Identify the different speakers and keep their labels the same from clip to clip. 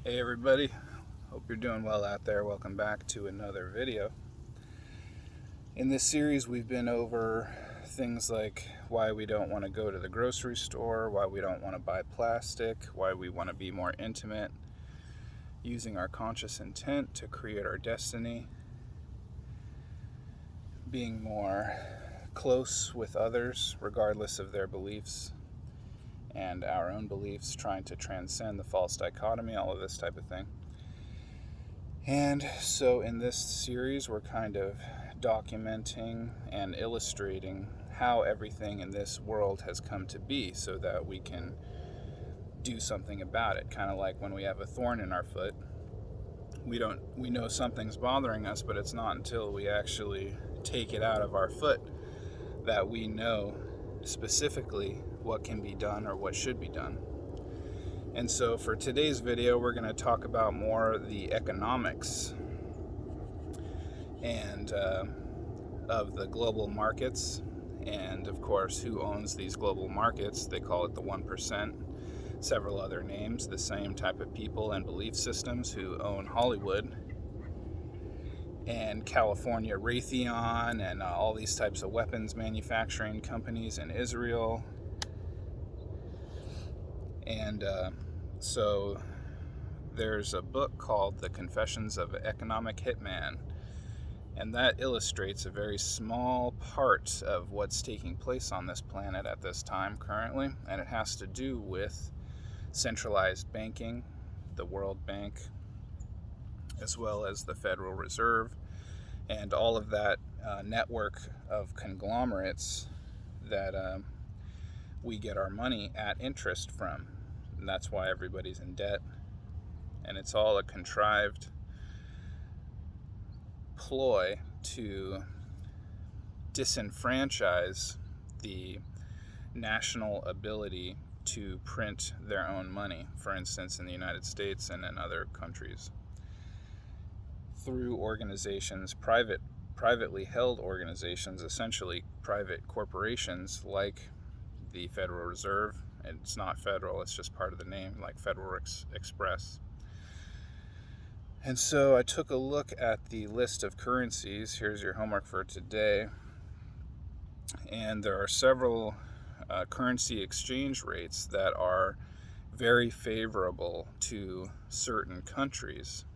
Speaker 1: Hey everybody, hope you're doing well out there. Welcome back to another video. In this series we've been over things like why we don't want to go to the grocery store, why we don't want to buy plastic, why we want to be more intimate, using our conscious intent to create our destiny, being more close with others regardless of their beliefs, and our own beliefs, trying to transcend the false dichotomy, all of this type of thing. And so in this series, we're kind of documenting and illustrating how everything in this world has come to be so that we can do something about it. Kind of like when we have a thorn in our foot, we know something's bothering us, but it's not until we actually take it out of our foot that we know specifically what can be done or what should be done. And so for today's video, we're going to talk about more the economics and of the global markets, and of course who owns these global markets. They call it the 1%, several other names, the same type of people and belief systems who own Hollywood and California Raytheon and all these types of weapons manufacturing companies in Israel. And so there's a book called The Confessions of an Economic Hitman, and that illustrates a very small part of what's taking place on this planet at this time currently, and it has to do with centralized banking, the World Bank, as well as the Federal Reserve, and all of that network of conglomerates that we get our money at interest from. And that's why everybody's in debt. And it's all a contrived ploy to disenfranchise the national ability to print their own money, for instance, in the United States and in other countries, through organizations, privately held organizations, essentially private corporations like the Federal Reserve. It's not federal, it's just part of the name, like Federal Express. And so I took a look at the list of currencies. Here's your homework for today. And there are several currency exchange rates that are very favorable to certain countries.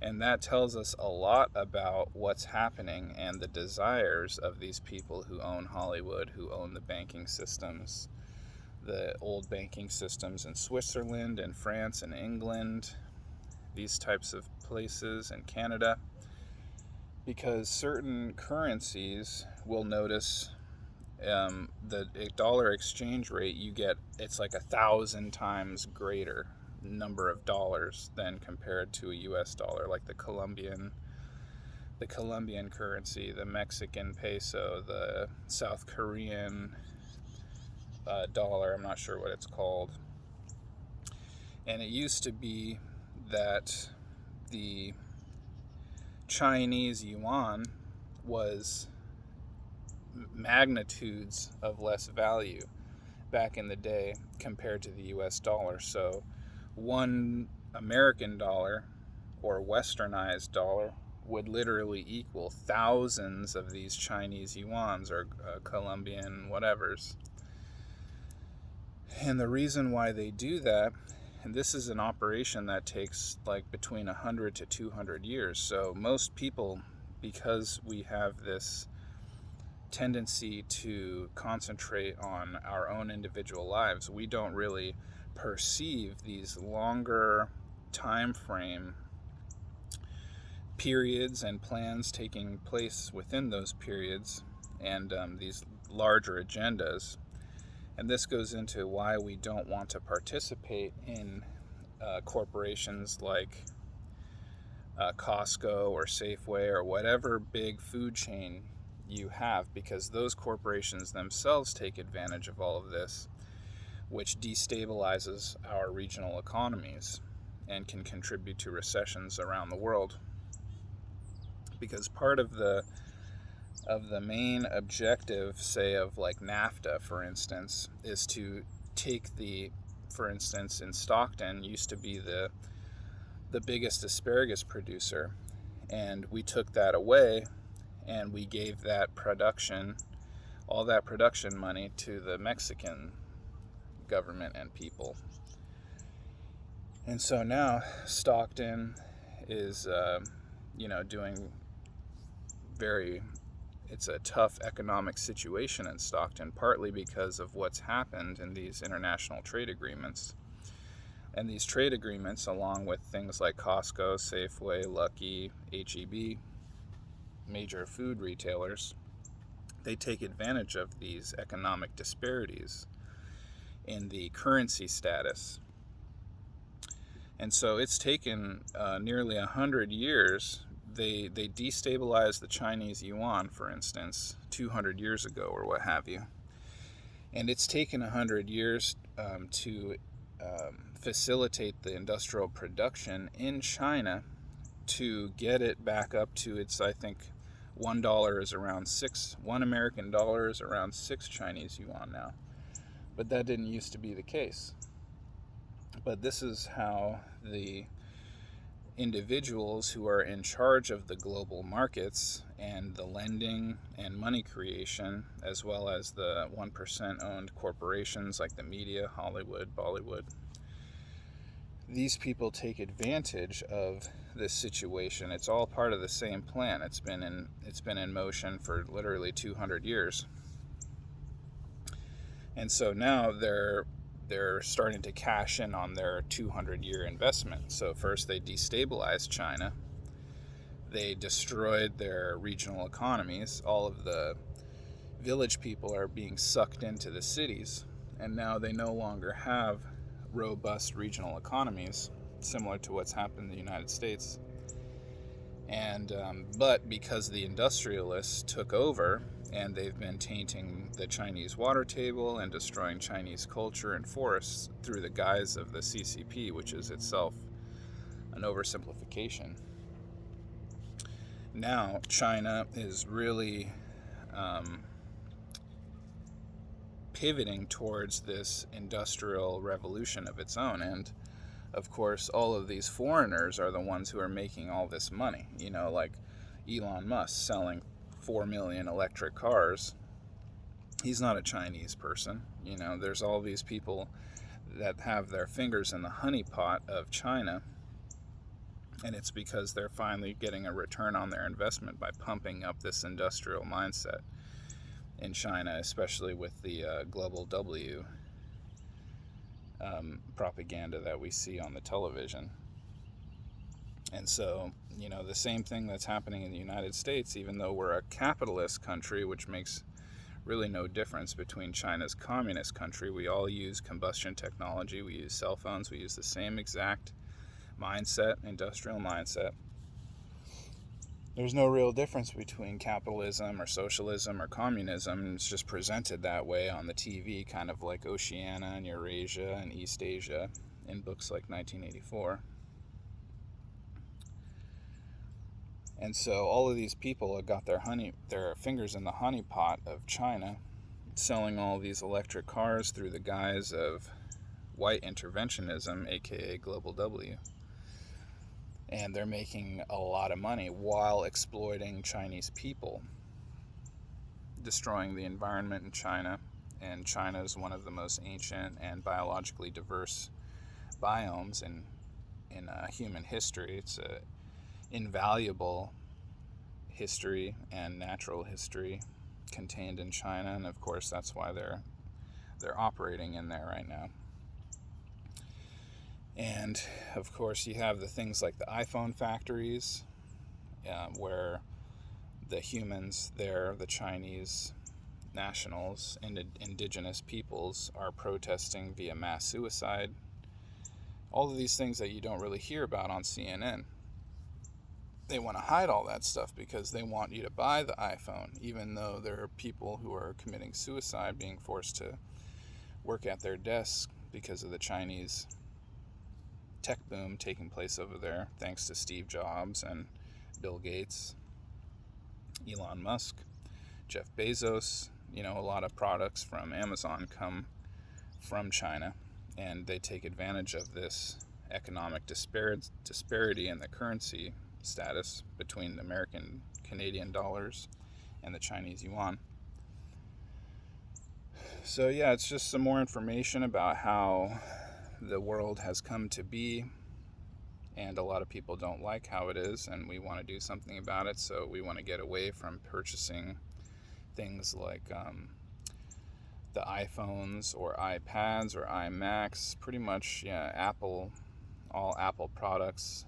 Speaker 1: And that tells us a lot about what's happening and the desires of these people who own Hollywood, who own the banking systems, the old banking systems in Switzerland and France and England, these types of places, and Canada, because certain currencies will notice the dollar exchange rate you get, it's like 1,000 times greater number of dollars than compared to a US dollar, like the Colombian currency, the Mexican peso, the South Korean dollar, I'm not sure what it's called. And it used to be that the Chinese yuan was magnitudes of less value back in the day compared to the US dollar. So one American dollar or westernized dollar would literally equal thousands of these Chinese yuans or Colombian whatevers. And the reason why they do that, and this is an operation that takes like between 100 to 200 years. So most people, because we have this tendency to concentrate on our own individual lives, we don't really perceive these longer time frame periods and plans taking place within those periods, and these larger agendas. And this goes into why we don't want to participate in corporations like Costco or Safeway or whatever big food chain you have, because those corporations themselves take advantage of all of this, which destabilizes our regional economies and can contribute to recessions around the world. Because part of the main objective, say, of like NAFTA, for instance, is to take the, for instance, in Stockton used to be the the biggest asparagus producer, and we took that away and we gave that production, all that production money, to the Mexican government and people. And so now Stockton is, doing it's a tough economic situation in Stockton, partly because of what's happened in these international trade agreements. And these trade agreements, along with things like Costco, Safeway, Lucky, H-E-B, major food retailers, they take advantage of these economic disparities in the currency status. And so it's taken nearly 100 years. They destabilized the Chinese yuan, for instance, 200 years ago or what have you. And it's taken 100 years to facilitate the industrial production in China to get it back up to its, I think, $1 is around $1 American dollar is around 6 Chinese yuan now. But that didn't used to be the case. But this is how the individuals who are in charge of the global markets and the lending and money creation, as well as the 1% owned corporations like the media, Hollywood, Bollywood, these people take advantage of this situation. It's all part of the same plan. It's been in motion for literally 200 years. And so now they're starting to cash in on their 200-year investment. So first they destabilized China. They destroyed their regional economies. All of the village people are being sucked into the cities. And now they no longer have robust regional economies, similar to what's happened in the United States. And but because the industrialists took over, and they've been tainting the Chinese water table and destroying Chinese culture and forests through the guise of the CCP, which is itself an oversimplification. Now China is really pivoting towards this industrial revolution of its own. And of course, all of these foreigners are the ones who are making all this money. Like Elon Musk selling 4 million electric cars. He's not a Chinese person. There's all these people that have their fingers in the honeypot of China, and it's because they're finally getting a return on their investment by pumping up this industrial mindset in China, especially with the Global W propaganda that we see on the television. And so, the same thing that's happening in the United States, even though we're a capitalist country, which makes really no difference between China's communist country. We all use combustion technology, we use cell phones, we use the same exact mindset, industrial mindset. There's no real difference between capitalism or socialism or communism. It's just presented that way on the TV, kind of like Oceania and Eurasia and East Asia in books like 1984. And so all of these people have got their fingers in the honeypot of China, selling all these electric cars through the guise of white interventionism, aka Global W. And they're making a lot of money while exploiting Chinese people, destroying the environment in China. And China is one of the most ancient and biologically diverse biomes in human history. It's a invaluable history and natural history contained in China, and of course that's why they're operating in there right now. And of course you have the things like the iPhone factories, where the humans there, the Chinese nationals and indigenous peoples, are protesting via mass suicide. All of these things that you don't really hear about on CNN. They want to hide all that stuff because they want you to buy the iPhone, even though there are people who are committing suicide, being forced to work at their desks because of the Chinese tech boom taking place over there, thanks to Steve Jobs and Bill Gates, Elon Musk, Jeff Bezos. A lot of products from Amazon come from China, and they take advantage of this economic disparity in the currency status between American Canadian dollars and the Chinese yuan. So yeah, it's just some more information about how the world has come to be, and a lot of people don't like how it is, and we want to do something about it. So we want to get away from purchasing things like the iPhones or iPads or iMacs, pretty much, yeah, all Apple products,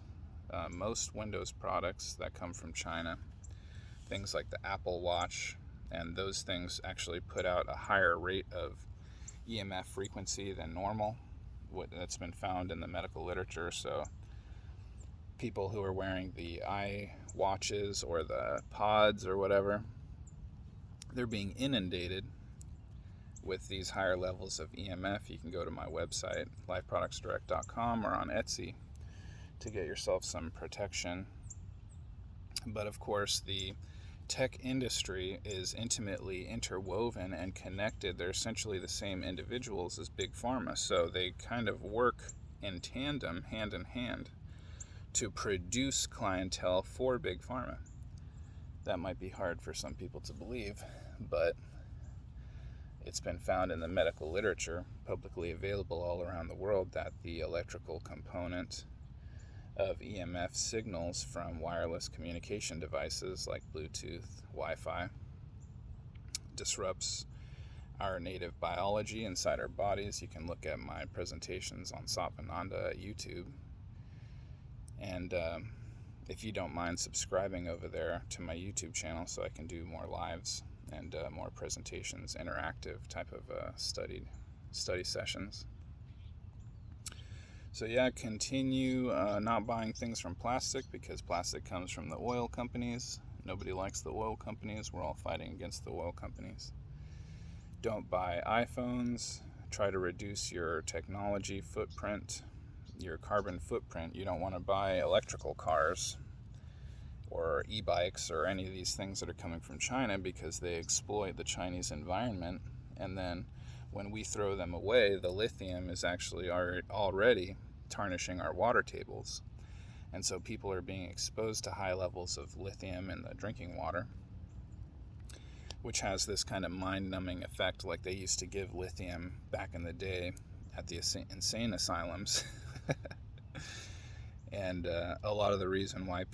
Speaker 1: most Windows products that come from China, things like the Apple Watch, and those things actually put out a higher rate of EMF frequency than normal, that's been found in the medical literature. So people who are wearing the iWatches or the pods or whatever, they're being inundated with these higher levels of EMF. You can go to my website, lifeproductsdirect.com, or on Etsy to get yourself some protection. But of course, the tech industry is intimately interwoven and connected. They're essentially the same individuals as Big Pharma, so they kind of work in tandem, hand in hand, to produce clientele for Big Pharma. That might be hard for some people to believe, but it's been found in the medical literature, publicly available all around the world, that the electrical component of EMF signals from wireless communication devices like Bluetooth, Wi-Fi, disrupts our native biology inside our bodies. You can look at my presentations on Satvananda at YouTube. And if you don't mind subscribing over there to my YouTube channel so I can do more lives and more presentations, interactive type of study sessions. So yeah, continue not buying things from plastic, because plastic comes from the oil companies. Nobody likes the oil companies. We're all fighting against the oil companies. Don't buy iPhones. Try to reduce your technology footprint, your carbon footprint. You don't want to buy electrical cars or e-bikes or any of these things that are coming from China, because they exploit the Chinese environment, and then when we throw them away, the lithium is actually already tarnishing our water tables. And so people are being exposed to high levels of lithium in the drinking water, which has this kind of mind-numbing effect, like they used to give lithium back in the day at the insane asylums. And a lot of the reason why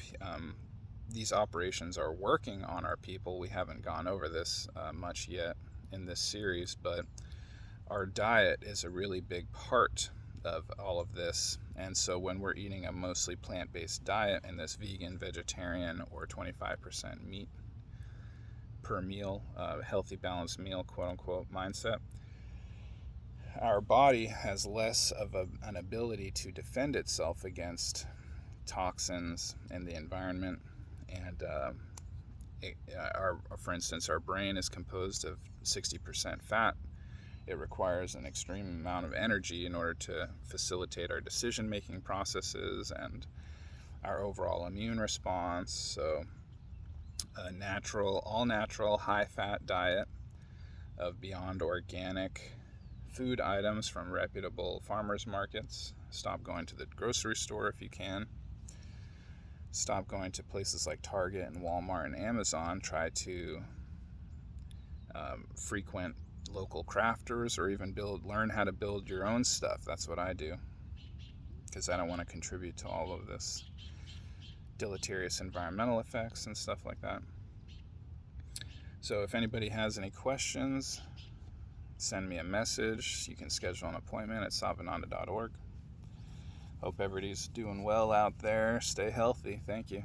Speaker 1: these operations are working on our people, we haven't gone over this much yet in this series, but our diet is a really big part of all of this. And so when we're eating a mostly plant-based diet in this vegan, vegetarian, or 25% meat per meal, healthy, balanced meal, quote-unquote, mindset, our body has less of an ability to defend itself against toxins in the environment. And for instance, our brain is composed of 60% fat. It requires an extreme amount of energy in order to facilitate our decision-making processes and our overall immune response. So a all natural, high-fat diet of beyond organic food items from reputable farmers markets. Stop going to the grocery store if you can. Stop going to places like Target and Walmart and Amazon. Try to frequent local crafters, or even learn how to build your own stuff. That's what I do, because I don't want to contribute to all of this deleterious environmental effects and stuff like that. So if anybody has any questions, send me a message. You can schedule an appointment at savananda.org. Hope everybody's doing well out there. Stay healthy. Thank you.